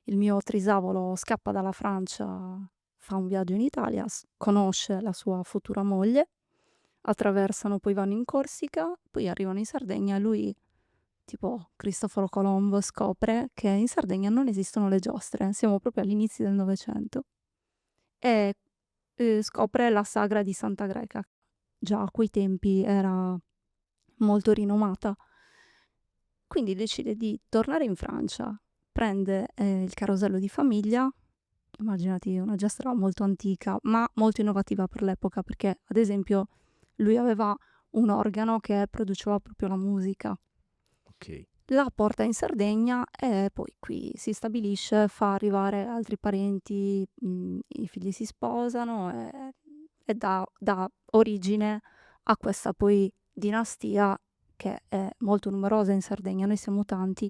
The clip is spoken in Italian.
il mio trisavolo scappa dalla Francia, fa un viaggio in Italia, conosce la sua futura moglie, attraversano, poi vanno in Corsica, poi arrivano in Sardegna e lui, tipo Cristoforo Colombo, scopre che in Sardegna non esistono le giostre, siamo proprio all'inizio del Novecento, e scopre la sagra di Santa Greca. Già a quei tempi era molto rinomata. Quindi decide di tornare in Francia, prende il carosello di famiglia, immaginati una giostra molto antica, ma molto innovativa per l'epoca, perché ad esempio lui aveva un organo che produceva proprio la musica. Ok. La porta in Sardegna e poi qui si stabilisce, fa arrivare altri parenti, i figli si sposano e dà origine a questa poi dinastia che è molto numerosa in Sardegna. Noi siamo tanti